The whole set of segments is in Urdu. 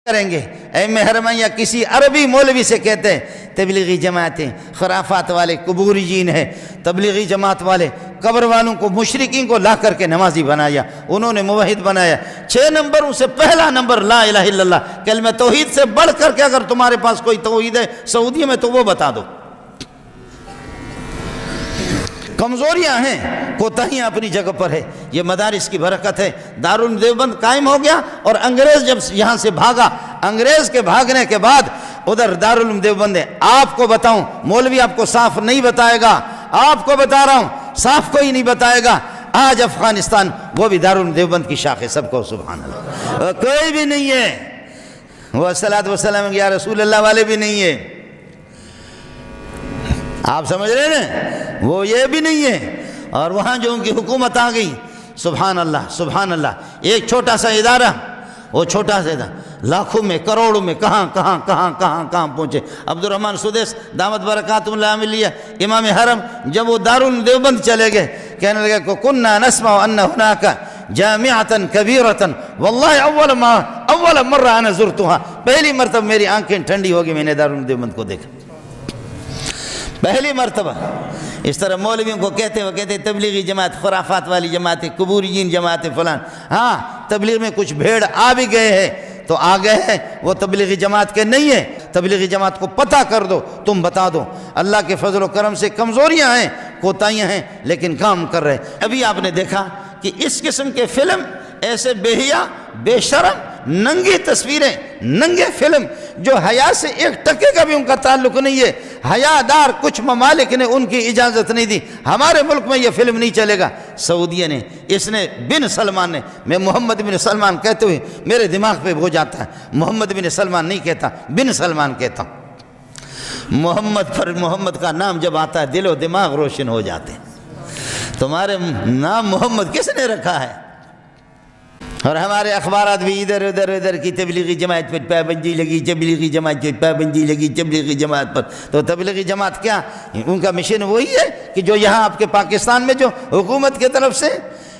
کریں گے اے محرم یا کسی عربی مولوی سے کہتے ہیں تبلیغی جماعتیں خرافات والے قبوری جین ہیں، تبلیغی جماعت والے قبر والوں کو مشرکین کو لا کر کے نمازی بنایا، انہوں نے موحد بنایا۔ 6 نمبروں سے پہلا نمبر لا الہ الا اللہ، کلمہ توحید سے بڑھ کر کے اگر تمہارے پاس کوئی توحید ہے سعودی میں تو وہ بتا دو۔ کمزوریاں ہیں، کوتاہیاں اپنی جگہ پر ہے، یہ مدارس کی برکت ہے۔ دارالعلوم دیوبند قائم ہو گیا اور انگریز جب یہاں سے بھاگا، انگریز کے بھاگنے کے بعد ادھر دارالعلوم دیوبند ہے۔ آپ کو بتاؤں، مولوی آپ کو صاف نہیں بتائے گا، آپ کو بتا رہا ہوں صاف کوئی نہیں بتائے گا۔ آج افغانستان وہ بھی دارالعلوم دیوبند کی شاخ ہے، سب کو سبحان اللہ، کوئی بھی نہیں ہے، وہ الصلاۃ والسلام یا رسول اللہ والے بھی نہیں ہے، آپ سمجھ رہے ہیں نا، وہ یہ بھی نہیں ہے۔ اور وہاں جو ان کی حکومت آ گئی، سبحان اللہ سبحان اللہ، ایک چھوٹا سا ادارہ، وہ چھوٹا سا ادارہ لاکھوں میں کروڑوں میں کہاں کہاں کہاں کہاں کہاں پہنچے۔ عبد الرحمن سدیس دامت برکاتہ اللہ علیہ امام حرم جب وہ دارالعلوم دیوبند چلے گئے، کہنے لگے کہ کننا نسمع ان هناك جامعۃ کبیرۃ واللہ اول مرہ انا زرتها، پہلی مرتبہ میری آنکھیں ٹھنڈی ہوگی میں نے دارالعلوم دیوبند کو دیکھا، پہلی مرتبہ۔ اس طرح مولویوں کو کہتے وہ کہتے تبلیغی جماعت، خرافات والی جماعت، قبوریین جماعت فلان۔ ہاں تبلیغ میں کچھ بھیڑ آ بھی گئے ہیں تو آ گئے ہیں، وہ تبلیغی جماعت کے نہیں ہیں۔ تبلیغی جماعت کو پتہ کر دو، تم بتا دو، اللہ کے فضل و کرم سے کمزوریاں ہیں، کوتاہیاں ہیں، لیکن کام کر رہے۔ ابھی آپ نے دیکھا کہ اس قسم کے فلم ایسے بے حیا، بے شرم، ننگی تصویریں، ننگے فلم جو حیا سے ایک ٹکے کا بھی ان کا تعلق نہیں ہے، حیا دار کچھ ممالک نے ان کی اجازت نہیں دی، ہمارے ملک میں یہ فلم نہیں چلے گا۔ سعودیہ نے، اس نے بن سلمان نے، میں محمد بن سلمان کہتے ہوئے میرے دماغ پہ ہو جاتا ہے، محمد بن سلمان نہیں کہتا، بن سلمان کہتا ہوں۔ محمد پر محمد کا نام جب آتا ہے دل و دماغ روشن ہو جاتے ہیں۔ تمہارے نام محمد کس نے رکھا ہے؟ اور ہمارے اخبارات بھی ادھر کی تبلیغی جماعت پر پابندی لگی، تبلیغی جماعت پر پابندی لگی، تبلیغی جماعت پر۔ تو تبلیغی جماعت کیا؟ ان کا مشن وہی ہے کہ جو یہاں آپ کے پاکستان میں جو حکومت کی طرف سے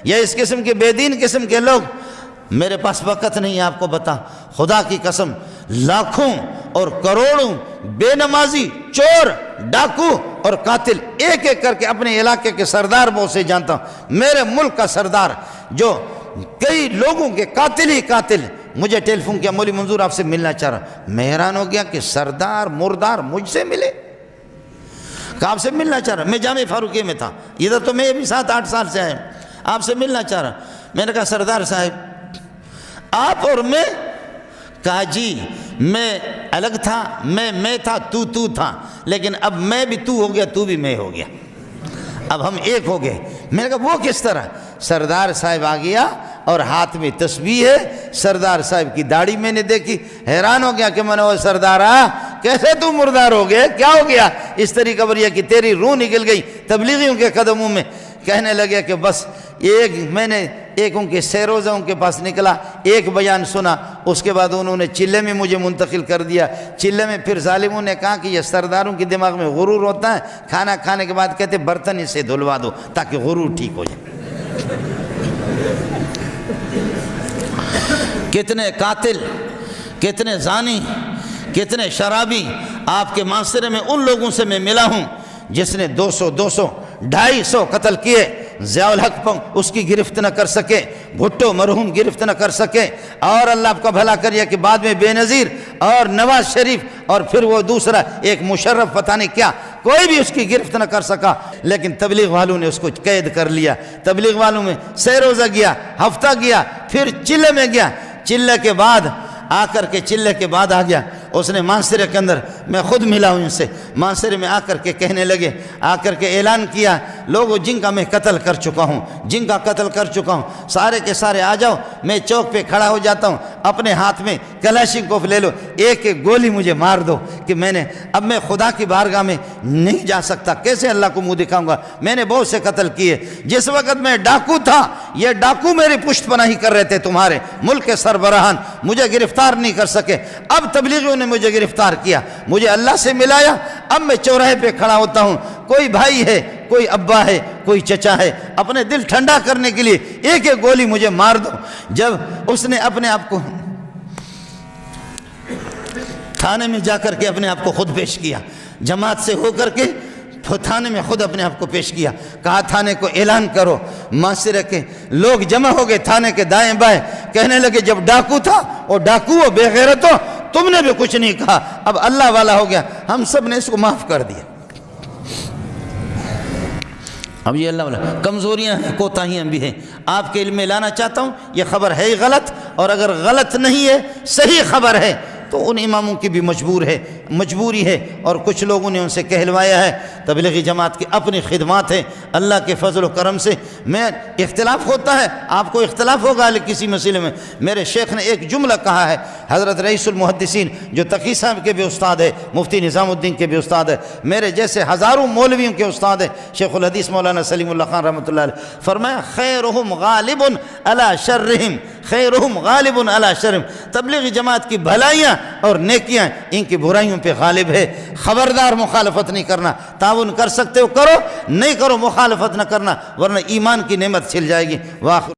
یا اس قسم کے بے دین قسم کے لوگ، میرے پاس وقت نہیں آپ کو بتا، خدا کی قسم لاکھوں اور کروڑوں بے نمازی، چور، ڈاکو اور قاتل ایک ایک کر کے اپنے علاقے کے سردار بہت سے جانتا ہوں۔ میرے ملک کا سردار جو کئی لوگوں کے قاتل ہی قاتل، مجھے ٹیلی فون کیا مولوی منظور آپ سے ملنا چاہ رہا، میں حیران ہو گیا کہ سردار مردار مجھ سے ملے، کہ آپ سے ملنا چاہ رہا، میں جامع فاروقیہ میں تھا، ادھر تو میں بھی 7-8 سال سے آیا، آپ سے ملنا چاہ رہا۔ میں نے کہا سردار صاحب آپ اور میں، کہا جی میں الگ تھا، میں تھا، تو تھا، لیکن اب میں بھی تو ہو گیا، تو بھی میں ہو گیا، اب ہم ایک ہو گئے۔ میں نے کہا وہ کس طرح؟ سردار صاحب آ گیا اور ہاتھ میں تسبیح ہے، سردار صاحب کی داڑھی میں نے دیکھی، حیران ہو گیا کہ میں نے وہ سردارا کیسے تو مردار ہو گئے، کیا ہو گیا؟ اس طریقہ پر یہ کہ تیری روح نکل گئی تبلیغیوں کے قدموں میں۔ کہنے لگے کہ بس میں نے ایک ان کے سیروزوں کے پاس نکلا، ایک بیان سنا، اس کے بعد انہوں نے چلے میں مجھے منتقل کر دیا۔ چلے میں پھر ظالموں نے کہا کہ یہ سرداروں کے دماغ میں غرور ہوتا ہے، کھانا کھانے کے بعد کہتے برتن اسے دھلوا دو تاکہ غرور ٹھیک ہو جائے۔ کتنے قاتل، کتنے زانی، کتنے شرابی آپ کے معاشرے میں ان لوگوں سے میں ملا ہوں جس نے 200 250 قتل کیے، ضیاء الحق اس کی گرفت نہ کر سکے، بھٹو مرحوم گرفت نہ کر سکے، اور اللہ آپ کا بھلا کریے کہ بعد میں بے نظیر اور نواز شریف اور پھر وہ دوسرا ایک مشرف پتہ نہیں کیا، کوئی بھی اس کی گرفت نہ کر سکا، لیکن تبلیغ والوں نے اس کو قید کر لیا۔ تبلیغ والوں میں سیروزہ گیا، ہفتہ گیا، پھر چلے میں گیا، چلے کے بعد آ کر کے چلے کے بعد آ گیا، اس نے مانسرے کے اندر، میں خود ملا ہوں ان سے، مانسرے میں آ کر کے کہنے لگے، آ کر کے اعلان کیا، لوگوں جن کا میں قتل کر چکا ہوں، جن کا قتل کر چکا ہوں، سارے کے سارے آ جاؤ، میں چوک پہ کھڑا ہو جاتا ہوں، اپنے ہاتھ میں کلاشنکوف لے لو، ایک ایک گولی مجھے مار دو کہ اب میں خدا کی بارگاہ میں نہیں جا سکتا، کیسے اللہ کو منہ دکھاؤں گا؟ میں نے بہت سے قتل کیے، جس وقت میں ڈاکو تھا یہ ڈاکو میری پشت پناہی کر رہے تھے، تمہارے ملک کے سربراہان مجھے گرفتار نہیں کر سکے، اب تبلیغیوں نے مجھے گرفتار کیا، مجھے اللہ سے ملایا، اب میں چوراہے پہ کھڑا ہوتا ہوں، کوئی بھائی ہے، کوئی ابا ہے، کوئی چچا ہے، اپنے دل ٹھنڈا کرنے کے لیے ایک ایک گولی مجھے مار دو۔ جب اس نے اپنے آپ کو تھانے میں جا کر کے اپنے آپ کو خود پیش کیا، جماعت سے ہو کر کے تھانے میں خود اپنے آپ کو پیش کیا، کہا تھانے کو اعلان کرو، معاشرے کے لوگ جمع ہو گئے تھانے کے دائیں بائیں، کہنے لگے جب ڈاکو تھا وہ ڈاکو ہو، بے غیرت ہو، تم نے بھی کچھ نہیں کہا، اب اللہ والا ہو گیا، ہم سب نے اس کو معاف کر دیا۔ اب یہ اللہ والا کمزوریاں ہیں، کوتاہیاں بھی ہیں، آپ کے علم میں لانا چاہتا ہوں، یہ خبر ہے ہی غلط، اور اگر غلط نہیں ہے صحیح خبر ہے تو ان اماموں کی بھی مجبوری ہے، اور کچھ لوگوں نے ان سے کہلوایا ہے۔ تبلیغی جماعت کی اپنی خدمات ہیں، اللہ کے فضل و کرم سے میں اختلاف ہوتا ہے، آپ کو اختلاف ہوگا کسی مسئلے میں، میرے شیخ نے ایک جملہ کہا ہے، حضرت رئیس المحدثین جو تقی صاحب کے بھی استاد ہے، مفتی نظام الدین کے بھی استاد ہے، میرے جیسے ہزاروں مولویوں کے استاد ہیں، شیخ الحدیث مولانا سلیم اللہ خان رحمۃ اللہ علیہ، فرمایا خیرہم غالب علی شرہم، خیرہم غالب علی شرہم، تبلیغی جماعت کی بھلائیاں اور نیکیاں ان کی برائیوں پہ غالب ہے۔ خبردار مخالفت نہیں کرنا، تعاون کر سکتے ہو کرو، نہیں کرو مخالفت نہ کرنا، ورنہ ایمان کی نعمت چھل جائے گی۔